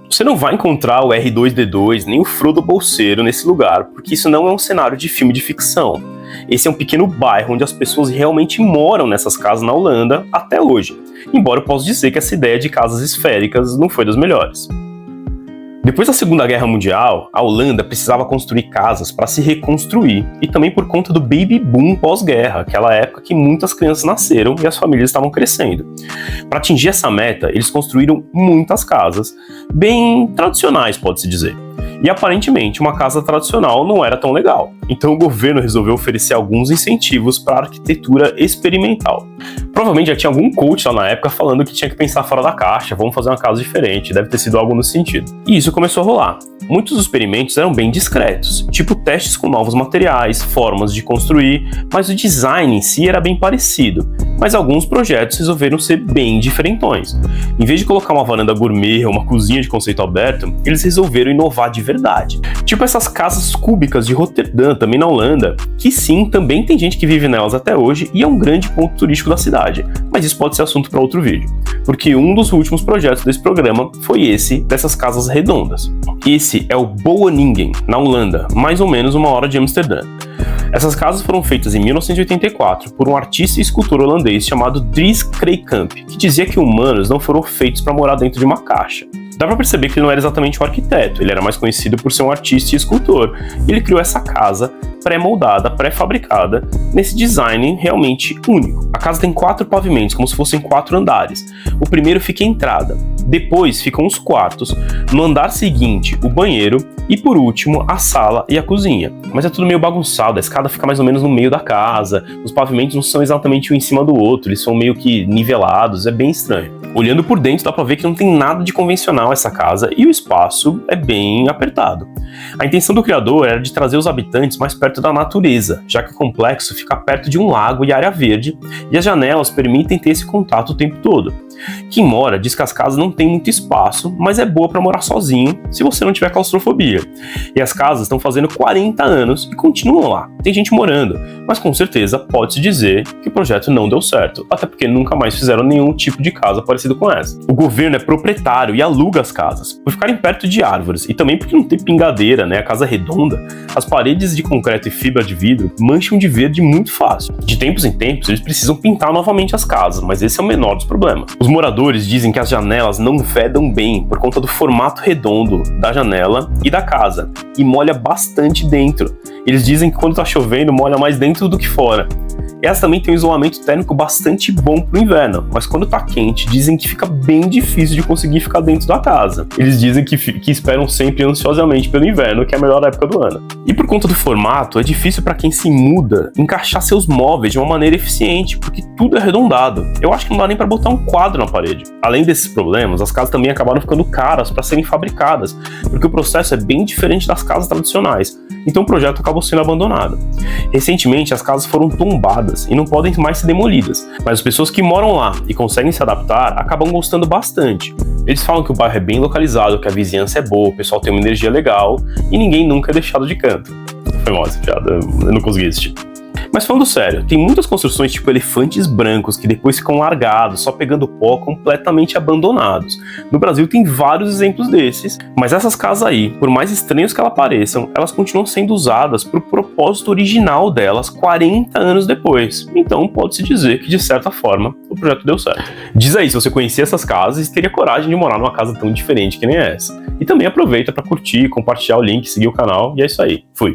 Você não vai encontrar o R2-D2 nem o Frodo Bolseiro nesse lugar, porque isso não é um cenário de filme de ficção. Esse é um pequeno bairro onde as pessoas realmente moram nessas casas na Holanda até hoje, embora eu possa dizer que essa ideia de casas esféricas não foi das melhores. Depois da Segunda Guerra Mundial, a Holanda precisava construir casas para se reconstruir, e também por conta do baby boom pós-guerra, aquela época que muitas crianças nasceram e as famílias estavam crescendo. Para atingir essa meta, eles construíram muitas casas, bem tradicionais, pode-se dizer. E aparentemente uma casa tradicional não era tão legal, então o governo resolveu oferecer alguns incentivos para a arquitetura experimental. Provavelmente já tinha algum coach lá na época falando que tinha que pensar fora da caixa, vamos fazer uma casa diferente, deve ter sido algo nesse sentido. E isso começou a rolar. Muitos dos experimentos eram bem discretos, tipo testes com novos materiais, formas de construir, mas o design em si era bem parecido. Mas alguns projetos resolveram ser bem diferentões. Em vez de colocar uma varanda gourmet ou uma cozinha de conceito aberto, eles resolveram inovar de verdade. Tipo essas casas cúbicas de Roterdã, também na Holanda, que sim, também tem gente que vive nelas até hoje e é um grande ponto turístico da cidade. Mas isso pode ser assunto para outro vídeo, porque um dos últimos projetos desse programa foi esse dessas casas redondas. Esse é o Boaningen, na Holanda, mais ou menos 1 hora de Amsterdã. Essas casas foram feitas em 1984 por um artista e escultor holandês chamado Dries Kreykamp, que dizia que humanos não foram feitos para morar dentro de uma caixa. Dá pra perceber que ele não era exatamente um arquiteto, ele era mais conhecido por ser um artista e escultor. E ele criou essa casa pré-moldada, pré-fabricada, nesse design realmente único. A casa tem 4 pavimentos, como se fossem 4 andares. O primeiro fica a entrada, depois ficam os quartos, no andar seguinte o banheiro e por último a sala e a cozinha. Mas é tudo meio bagunçado, a escada fica mais ou menos no meio da casa, os pavimentos não são exatamente um em cima do outro, eles são meio que nivelados, é bem estranho. Olhando por dentro dá pra ver que não tem nada de convencional essa casa e o espaço é bem apertado. A intenção do criador era de trazer os habitantes mais perto da natureza, já que o complexo fica perto de um lago e área verde, e as janelas permitem ter esse contato o tempo todo. Quem mora diz que as casas não têm muito espaço, mas é boa para morar sozinho se você não tiver claustrofobia. E as casas estão fazendo 40 anos e continuam lá. Tem gente morando, mas com certeza pode-se dizer que o projeto não deu certo, até porque nunca mais fizeram nenhum tipo de casa parecido com essa. O governo é proprietário e aluga as casas, por ficarem perto de árvores e também porque não tem pingadeira, né? A casa é redonda, as paredes de concreto e fibra de vidro mancham de verde muito fácil. De tempos em tempos eles precisam pintar novamente as casas, mas esse é o menor dos problemas. Os moradores dizem que as janelas não vedam bem por conta do formato redondo da janela e da casa, e molha bastante dentro. Eles dizem que quando tá chovendo molha mais dentro do que fora. Elas também têm um isolamento térmico bastante bom pro inverno, mas quando tá quente, dizem que fica bem difícil de conseguir ficar dentro da casa. Eles dizem que esperam sempre ansiosamente pelo inverno, que é a melhor época do ano. E por conta do formato, é difícil para quem se muda encaixar seus móveis de uma maneira eficiente, porque tudo é arredondado. Eu acho que não dá nem para botar um quadro na parede. Além desses problemas, as casas também acabaram ficando caras para serem fabricadas, porque o processo é bem diferente das casas tradicionais. Então o projeto acabou sendo abandonado. Recentemente, as casas foram tombadas e não podem mais ser demolidas, mas as pessoas que moram lá e conseguem se adaptar acabam gostando bastante. Eles falam que o bairro é bem localizado, que a vizinhança é boa, o pessoal tem uma energia legal e ninguém nunca é deixado de canto. Foi mal essa piada, eu não consegui assistir. Mas falando sério, tem muitas construções tipo elefantes brancos que depois ficam largados, só pegando pó, completamente abandonados. No Brasil tem vários exemplos desses, mas essas casas aí, por mais estranhas que elas pareçam, elas continuam sendo usadas para o propósito original delas 40 anos depois. Então pode-se dizer que, de certa forma, o projeto deu certo. Diz aí se você conhecia essas casas e teria coragem de morar numa casa tão diferente que nem essa. E também aproveita para curtir, compartilhar o link, seguir o canal, e é isso aí. Fui!